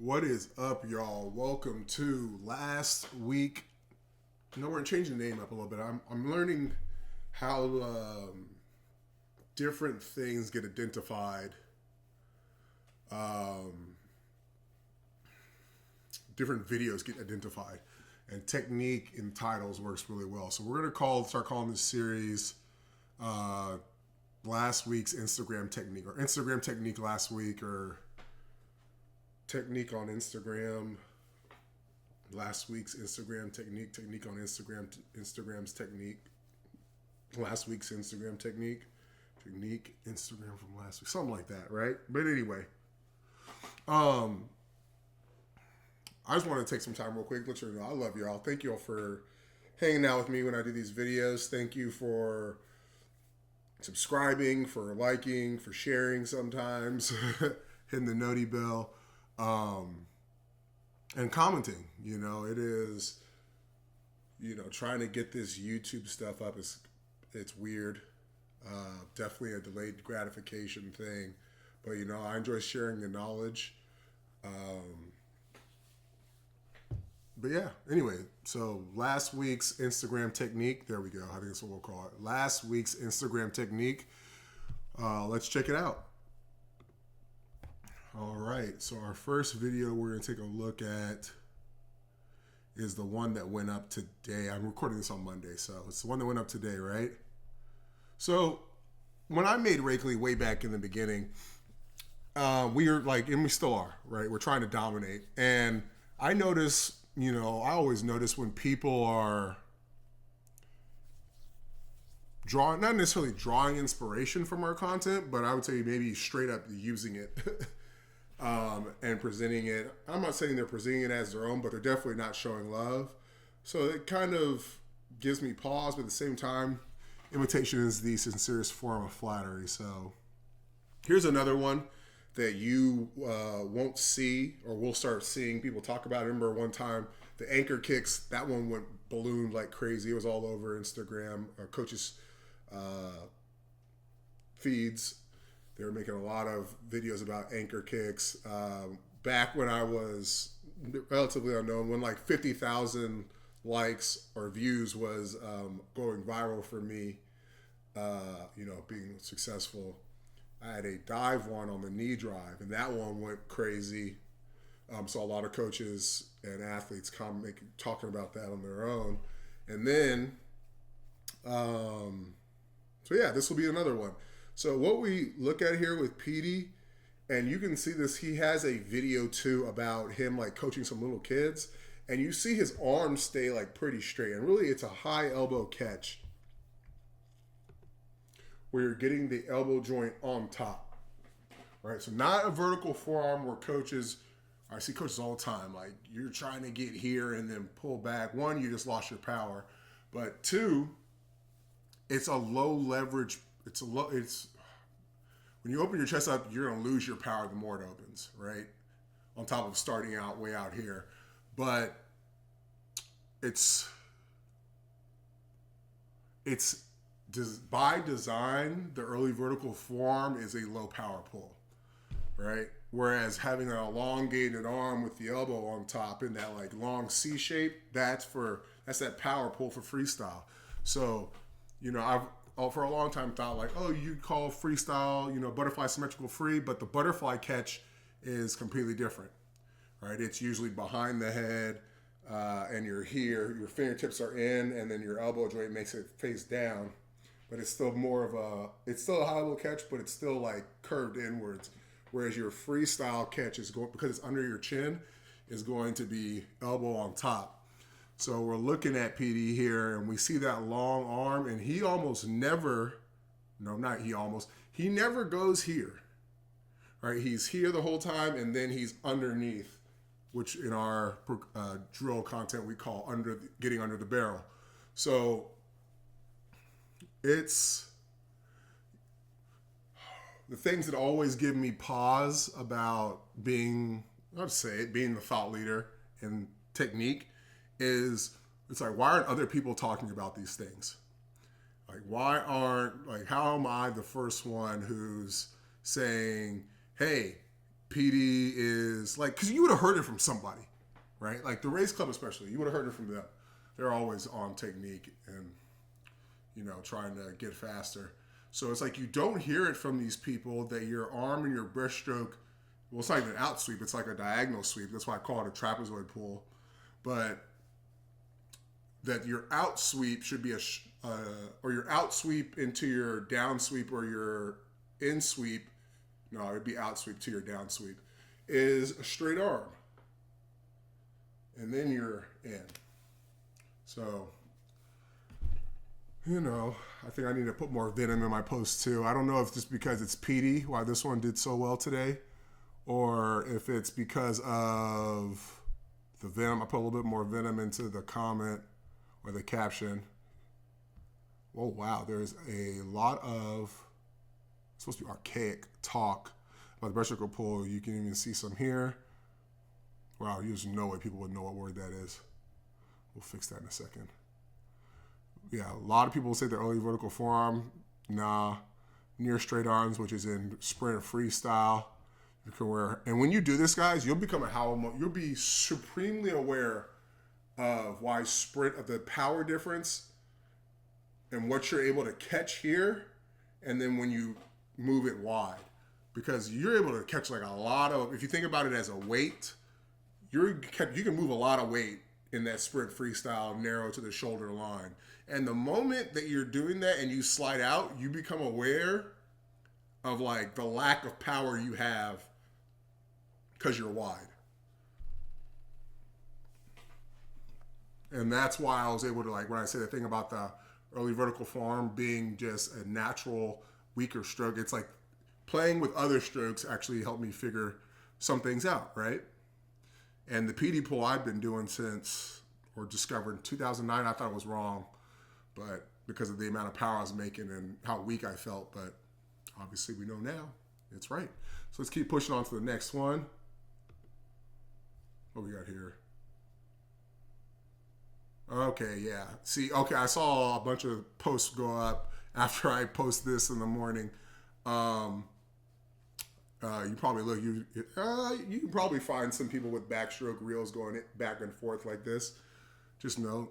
What is up, y'all? Welcome to last week. We're changing the name up a little bit. I'm learning how different things get identified. Different videos get identified, and technique in titles works really well. So we're gonna start calling this series last week's Instagram technique, or Instagram technique last week, or technique on Instagram last week's Instagram technique on Instagram's technique last week's Instagram technique Instagram from last week, something like that, right? But anyway, I just want to take some time real quick, let you know I love y'all. Thank y'all for hanging out with me when I do these videos. Thank you for subscribing, for liking, for sharing sometimes, hitting the noti bell. And commenting. It is, trying to get this YouTube stuff up it's weird. Definitely a delayed gratification thing, but I enjoy sharing the knowledge. But yeah, anyway, so last week's Instagram technique, there we go. I think that's what we'll call it. Last week's Instagram technique. Let's check it out. All right, so our first video we're going to take a look at is the one that went up today. I'm recording this on Monday, so it's the one that went up today, right? So when I made Rakely way back in the beginning, we were like, and we still are, right? We're trying to dominate. And I notice, I always notice when people are not necessarily drawing inspiration from our content, but I would say maybe straight up using it. And presenting it. I'm not saying they're presenting it as their own, but they're definitely not showing love. So it kind of gives me pause, but at the same time, imitation is the sincerest form of flattery. So here's another one that you won't see, or we'll start seeing people talk about. I remember one time the anchor kicks, that one went ballooned like crazy. It was all over Instagram, our coaches' feeds. They were making a lot of videos about anchor kicks. Back when I was relatively unknown, when like 50,000 likes or views was going viral for me, being successful. I had a dive one on the knee drive, and that one went crazy. Saw a lot of coaches and athletes talking about that on their own. And then, this will be another one. So what we look at here with Petey, and you can see this, he has a video too about him like coaching some little kids, and you see his arms stay like pretty straight, and really it's a high elbow catch where you're getting the elbow joint on top, right? So not a vertical forearm where I see coaches all the time, like you're trying to get here and then pull back. One, you just lost your power, but two, it's a low leverage. It's when you open your chest up, you're going to lose your power the more it opens, right? On top of starting out way out here. But it's by design, the early vertical forearm is a low power pull, right? Whereas having an elongated arm with the elbow on top in that like long C shape, that's that power pull for freestyle. So, I've for a long time thought like, you call freestyle, butterfly symmetrical free, but the butterfly catch is completely different, right? It's usually behind the head, and you're here, your fingertips are in, and then your elbow joint makes it face down, but it's still it's still a high level catch, but it's still like curved inwards. Whereas your freestyle catch is going, because it's under your chin, is going to be elbow on top. So we're looking at PD here, and we see that long arm, and he never goes here, right? He's here the whole time, and then he's underneath, which in our drill content we call getting under the barrel. So it's the things that always give me pause about being the thought leader in technique is, it's like, why aren't other people talking about these things? Like, how am I the first one who's saying, hey, PD is like, because you would have heard it from somebody, right? Like the race club especially, you would have heard it from them. They're always on technique and, trying to get faster. So it's like you don't hear it from these people that your arm and your breaststroke, well, it's not even an out sweep, it's like a diagonal sweep. That's why I call it a trapezoid pull. But that your out sweep should be or your out sweep into your down sweep or your in sweep, no, it would be out sweep to your down sweep, is a straight arm. And then you're in. So, I think I need to put more venom in my post too. I don't know if just because it's PD, why this one did so well today, or if it's because of the venom. I put a little bit more venom into the comment or the caption. Oh, wow. There's a lot of, it's supposed to be archaic talk about the breaststroke pull. You can even see some here. Wow, there's no way people would know what word that is. We'll fix that in a second. Yeah, a lot of people will say the early vertical forearm. Nah. Near straight arms, which is in sprint freestyle. You can wear, and when you do this, guys, you'll become you'll be supremely aware of why sprint, of the power difference and what you're able to catch here, and then when you move it wide. Because you're able to catch like a lot of, if you think about it as a weight, you can move a lot of weight in that sprint freestyle narrow to the shoulder line. And the moment that you're doing that and you slide out, you become aware of like the lack of power you have because you're wide. And that's why I was able to, like, when I say the thing about the early vertical forearm being just a natural weaker stroke, it's like playing with other strokes actually helped me figure some things out, right? And the PD pull I've been doing since, or discovered in 2009, I thought it was wrong, but because of the amount of power I was making and how weak I felt, but obviously we know now it's right. So let's keep pushing on to the next one. What we got here? Okay, yeah. See, okay, I saw a bunch of posts go up after I post this in the morning. You probably look, you can probably find some people with backstroke reels going back and forth like this. Just know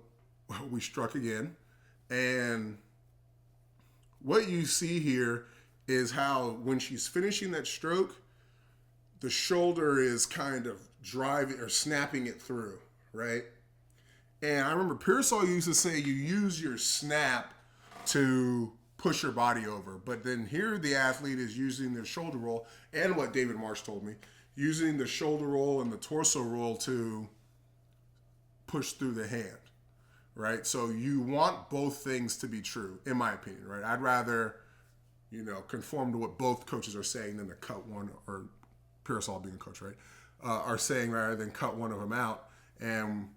we struck again. And what you see here is how when she's finishing that stroke, the shoulder is kind of driving or snapping it through, right? And I remember Pearsall used to say you use your snap to push your body over. But then here the athlete is using their shoulder roll, and what David Marsh told me, using the shoulder roll and the torso roll to push through the hand, right? So you want both things to be true, in my opinion, right? I'd rather, conform to what both coaches are saying than to cut one, or Pearsall being a coach, right, are saying rather than cut one of them out. And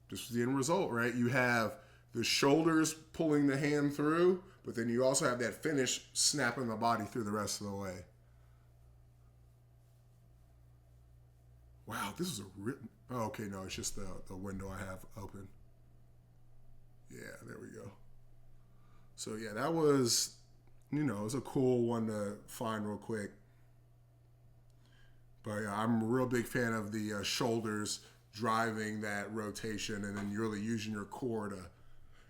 this is the end result, right? You have the shoulders pulling the hand through, but then you also have that finish snapping the body through the rest of the way. Wow, this is a written. Oh, okay, no, it's just the window I have open. Yeah, there we go. So yeah, that was, it was a cool one to find real quick. But yeah, I'm a real big fan of the shoulders driving that rotation, and then you're really using your core to,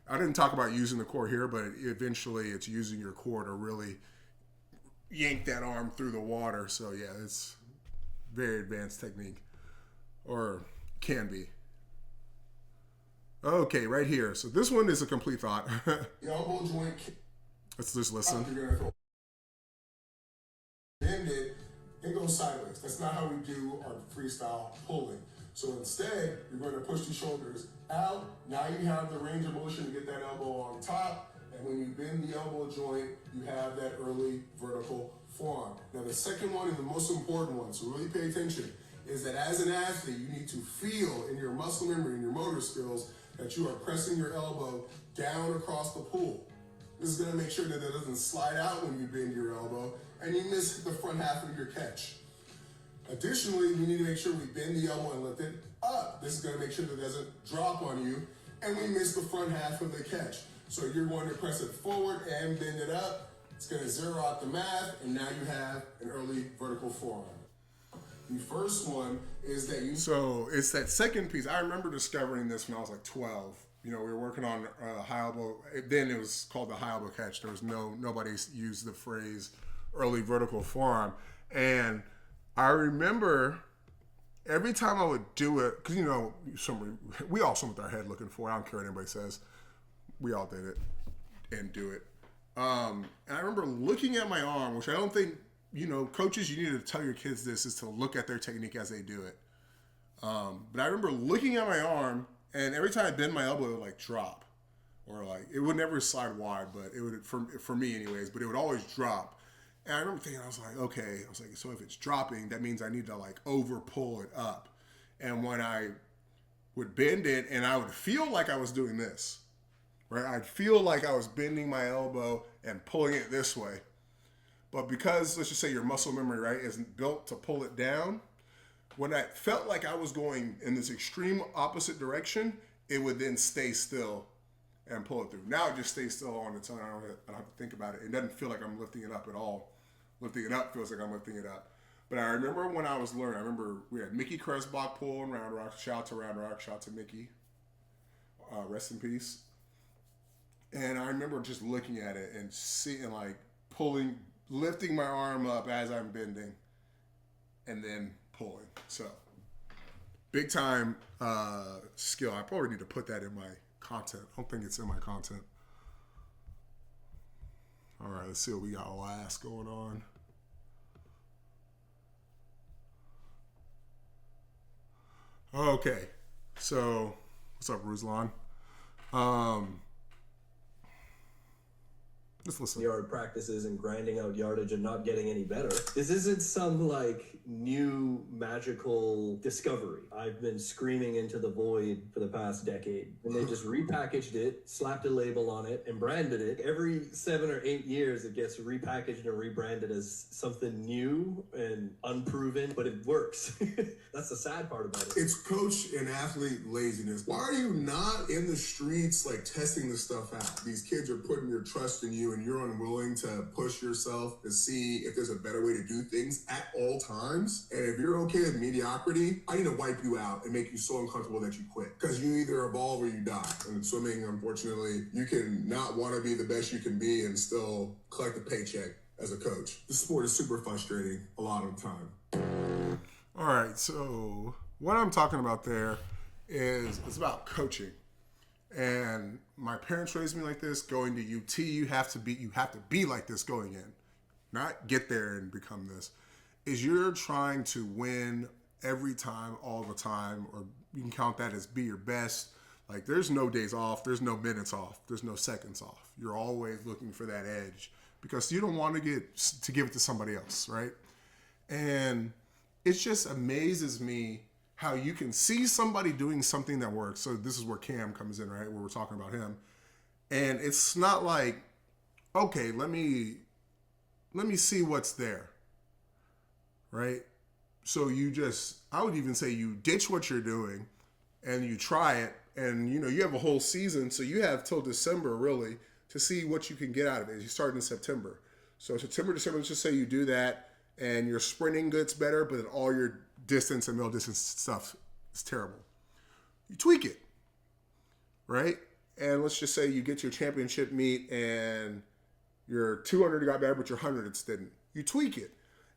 I didn't talk about using the core here, but eventually it's using your core to really yank that arm through the water. So yeah, it's very advanced technique, or can be. Okay, right here. So this one is a complete thought. The elbow joint. Let's just listen. You're gonna bend it and go sideways. That's not how we do our freestyle pulling. So instead, you're going to push the shoulders out. Now you have the range of motion to get that elbow on top. And when you bend the elbow joint, you have that early vertical forearm. Now the second one is the most important one, so really pay attention, is that as an athlete, you need to feel in your muscle memory and your motor skills that you are pressing your elbow down across the pool. This is going to make sure that it doesn't slide out when you bend your elbow and you miss the front half of your catch. Additionally, we need to make sure we bend the elbow and lift it up. This is going to make sure that it doesn't drop on you and we miss the front half of the catch. So you're going to press it forward and bend it up. It's going to zero out the math, and now you have an early vertical forearm. The first one is that you. So it's that second piece. I remember discovering this when I was like 12. We were working on high elbow. Then it was called the high elbow catch. There was nobody used the phrase early vertical forearm. And I remember every time I would do it, because we all swim with our head looking for it. I don't care what anybody says. We all did it and do it. And I remember looking at my arm, which I don't think, coaches, you need to tell your kids this, is to look at their technique as they do it. But I remember looking at my arm, and every time I bend my elbow, it would like drop. Or like, it would never slide wide, but it would, for me anyways, but it would always drop. And I remember thinking, I was like, so if it's dropping, that means I need to like over pull it up. And when I would bend it, and I would feel like I was doing this, right? I'd feel like I was bending my elbow and pulling it this way. But because, let's just say your muscle memory, right, isn't built to pull it down, when I felt like I was going in this extreme opposite direction, it would then stay still and pull it through. Now it just stays still on its own. I don't have to think about it. It doesn't feel like I'm lifting it up at all. Lifting it up feels like I'm lifting it up. But I remember when I was learning, I remember we had Mickey Kresbach pulling Round Rock. Shout out to Round Rock. Shout out to Mickey. Rest in peace. And I remember just looking at it and seeing like lifting my arm up as I'm bending and then pulling. So big time skill. I probably need to put that in my content. I don't think it's in my content. All right, let's see what we got last going on. Okay, so what's up, Ruslan? Let's listen. Yard practices and grinding out yardage and not getting any better. This isn't some like new magical discovery. I've been screaming into the void for the past decade, and they just repackaged it, slapped a label on it, and branded it. Every 7 or 8 years, it gets repackaged and rebranded as something new and unproven, but it works. That's the sad part about it. It's coach and athlete laziness. Why are you not in the streets like testing this stuff out? These kids are putting your trust in you, and you're unwilling to push yourself to see if there's a better way to do things at all times. And if you're okay with mediocrity, I need to wipe you out and make you so uncomfortable that you quit. Because you either evolve or you die. And in swimming, unfortunately, you can not want to be the best you can be and still collect a paycheck as a coach. The sport is super frustrating a lot of the time. All right, so what I'm talking about there is it's about coaching. And my parents raised me like this. Going to UT, you have to be like this going in, not get there and become this. Is you're trying to win every time, all the time, or you can count that as be your best. Like there's no days off, there's no minutes off, there's no seconds off. You're always looking for that edge because you don't want to give it to somebody else, right? And it just amazes me how you can see somebody doing something that works. So this is where Cam comes in, right? Where we're talking about him. And it's not like, okay, let me see what's there, right? So I would even say you ditch what you're doing and you try it. And, you have a whole season. So you have till December, really, to see what you can get out of it. You start in September. So September, December, let's just say you do that and your sprinting gets better, but then all your distance and middle distance stuff is terrible. You tweak it, right? And let's just say you get your championship meet and your 200 got better, but your 100 didn't. You tweak it.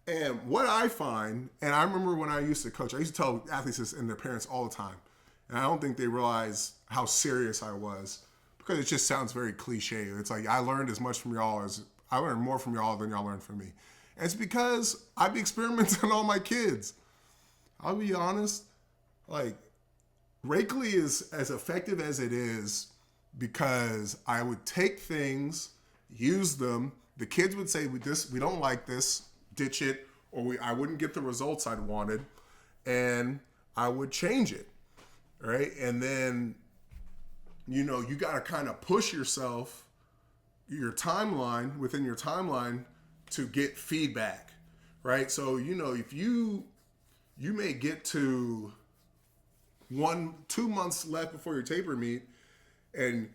And what I find, and I remember when I used to coach, I used to tell athletes this and their parents all the time. And I don't think they realize how serious I was because it just sounds very cliche. It's like I learned as much from y'all as I learned more from y'all than y'all learned from me. And it's because I be experimenting on all my kids. I'll be honest, like Rakely is as effective as it is because I would take things, use them. The kids would say, we don't like this, ditch it, or I wouldn't get the results I'd wanted, and I would change it, right? And then, you got to kind of push yourself, within your timeline to get feedback, right? So, if you may get to 2 months left before your taper meet and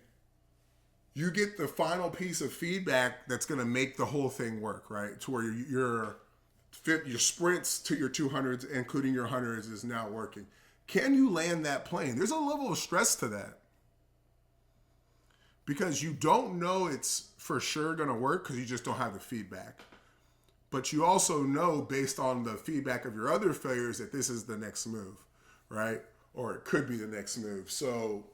you get the final piece of feedback that's going to make the whole thing work, right? To where you're fit your sprints to your 200s, including your hundreds, is now working. Can you land that plane? There's a level of stress to that because you don't know it's for sure going to work because you just don't have the feedback. But you also know based on the feedback of your other failures that this is the next move, right? Or it could be the next move. So,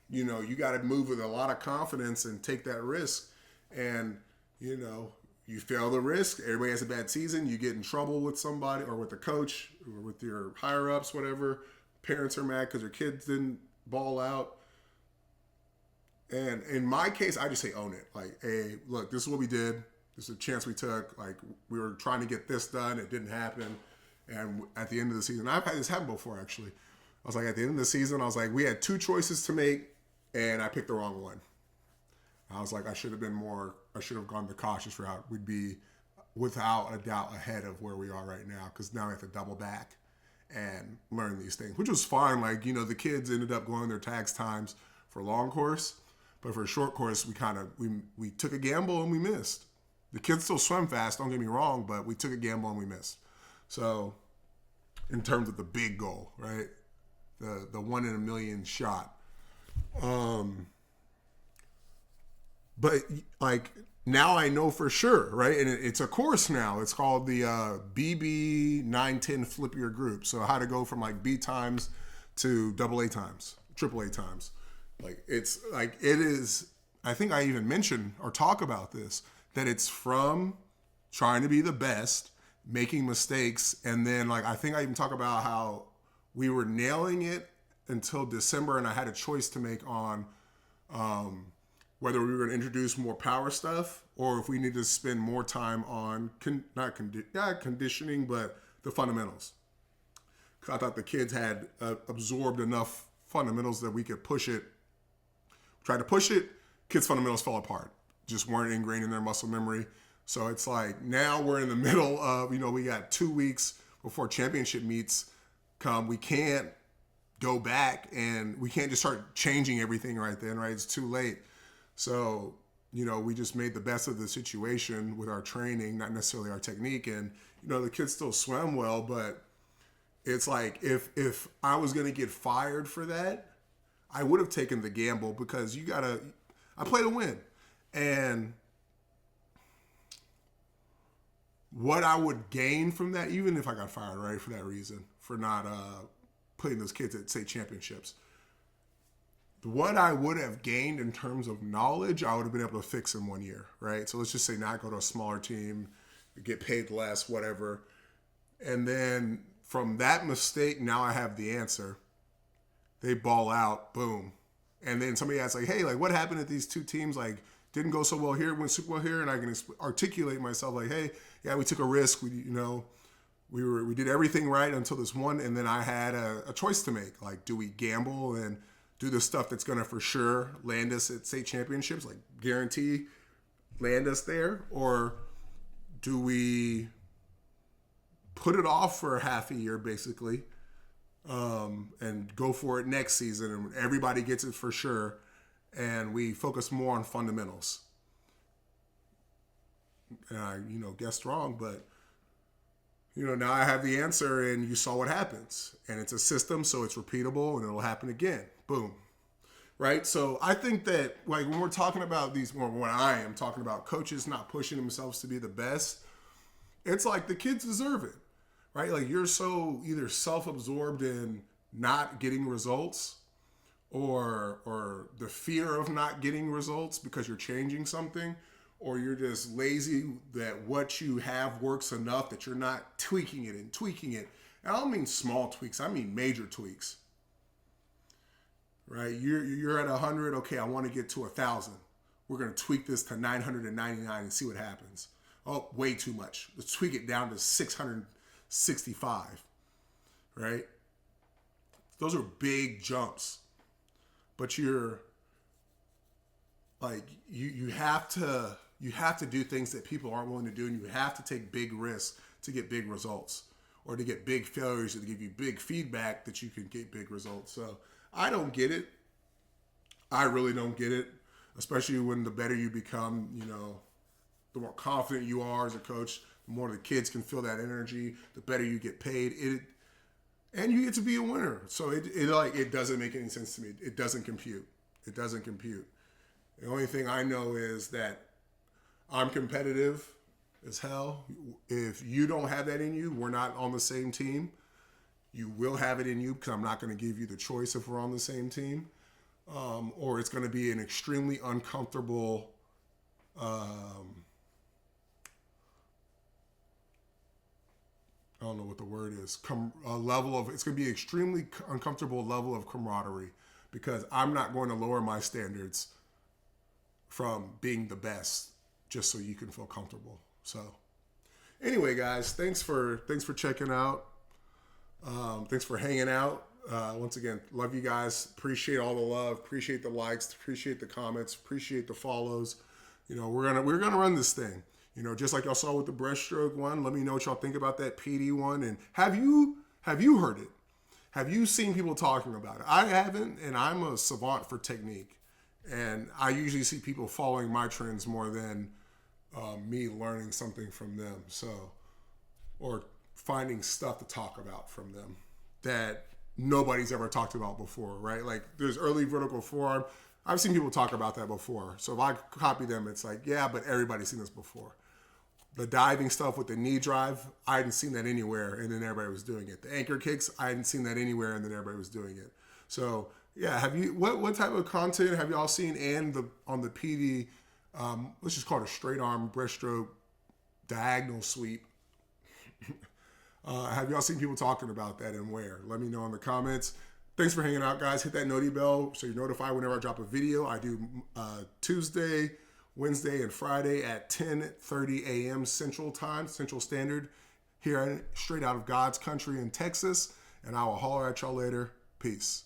you know, you got to move with a lot of confidence and take that risk. And, you know, you fail the risk. Everybody has a bad season. You get in trouble with somebody or with the coach or with your higher ups, whatever. Parents are mad because their kids didn't ball out. And in my case, I just say own it. Like, hey, look, this is what we did. This is a chance we took. Like, we were trying to get this done. It didn't happen. And at the end of the season, I've had this happen before, actually. I was like, at the end of the season, I was like, we had 2 choices to make, and I picked the wrong one. I was like, I should have gone the cautious route. We'd be, without a doubt, ahead of where we are right now, because now we have to double back and learn these things, which was fine. Like, you know, the kids ended up going their tags times for long course, but for a short course, we took a gamble and we missed. The kids still swim fast, don't get me wrong, but we took a gamble and we missed. So, in terms of the big goal, right? The 1 in a million shot. But like now I know for sure, right? And it's a course now. It's called the eb19 Flip Your Group. So how to go from like B times to AA times, AAA times. Like it is. I think I even mentioned or talk about this, that it's from trying to be the best, making mistakes, and then like I think I even talk about how we were nailing it until December, and I had a choice to make on whether we were going to introduce more power stuff or if we need to spend more time on conditioning, but the fundamentals. Because I thought the kids had absorbed enough fundamentals that we could push it. Tried to push it, kids' fundamentals fell apart. Just weren't ingrained in their muscle memory. So it's like now we're in the middle of, you know, we got 2 weeks before championship meets come. We can't go back and we can't just start changing everything right then, right? It's too late. So, you know, we just made the best of the situation with our training, not necessarily our technique. And, you know, the kids still swam well, but it's like if I was going to get fired for that, I would have taken the gamble because I play to win. And what I would gain from that, even if I got fired, right, for that reason, for not putting those kids at state championships, what I would have gained in terms of knowledge, I would have been able to fix in 1 year, right? So let's just say now I go to a smaller team, get paid less, whatever. And then from that mistake, now I have the answer. They ball out, boom. And then somebody asks like, hey, like what happened at these 2 teams? Like didn't go so well here, went super well here. And I can articulate myself like, hey, yeah, we took a risk. We did everything right until this one. And then I had a choice to make. Like, do we gamble and do the stuff that's going to for sure land us at state championships, like guarantee land us there? Or do we put it off for half a year basically and go for it next season and everybody gets it for sure and we focus more on fundamentals? And I, guessed wrong, but now I have the answer and you saw what happens. And it's a system, so it's repeatable and it'll happen again. Boom. Right? So I think that like when we're talking about when I am talking about coaches not pushing themselves to be the best, it's like the kids deserve it. Right? Like you're so either self-absorbed in not getting results or the fear of not getting results because you're changing something, or you're just lazy that what you have works enough that you're not tweaking it. And I don't mean small tweaks, I mean major tweaks. Right? You're at 100, okay, I want to get to 1,000. We're going to tweak this to 999 and see what happens. Oh, way too much. Let's tweak it down to 665. Right? Those are big jumps. But you're like you have to do things that people aren't willing to do, and you have to take big risks to get big results, or to get big failures, or to give you big feedback that you can get big results. So I don't get it. I really don't get it, especially when the better you become, the more confident you are as a coach, The more the kids can feel that energy, the better you get paid. And you get to be a winner. So it doesn't make any sense to me. It doesn't compute. It doesn't compute. The only thing I know is that I'm competitive as hell. If you don't have that in you, we're not on the same team. You will have it in you because I'm not going to give you the choice if we're on the same team. Or it's going to be an extremely uncomfortable I don't know what the word is. It's going to be an extremely uncomfortable level of camaraderie because I'm not going to lower my standards from being the best just so you can feel comfortable. So anyway, guys, thanks for checking out. Thanks for hanging out. Once again, love you guys. Appreciate all the love. Appreciate the likes. Appreciate the comments. Appreciate the follows. We're gonna run this thing. Just like y'all saw with the breaststroke one. Let me know what y'all think about that PD one. And have you heard it? Have you seen people talking about it? I haven't, and I'm a savant for technique. And I usually see people following my trends more than me learning something from them. Or finding stuff to talk about from them that nobody's ever talked about before, right? Like there's early vertical forearm. I've seen people talk about that before. So if I copy them, it's like, yeah, but everybody's seen this before. The diving stuff with the knee drive, I hadn't seen that anywhere, and then everybody was doing it. The anchor kicks, I hadn't seen that anywhere, and then everybody was doing it. So yeah, what type of content have y'all seen? And on the PD, let's just call it a straight arm breaststroke diagonal sweep. Have y'all seen people talking about that and where? Let me know in the comments. Thanks for hanging out, guys. Hit that noti bell so you're notified whenever I drop a video. I do Tuesday, Wednesday, and Friday at 10:30 a.m. Central Standard, here straight out of God's country in Texas. And I will holler at y'all later. Peace.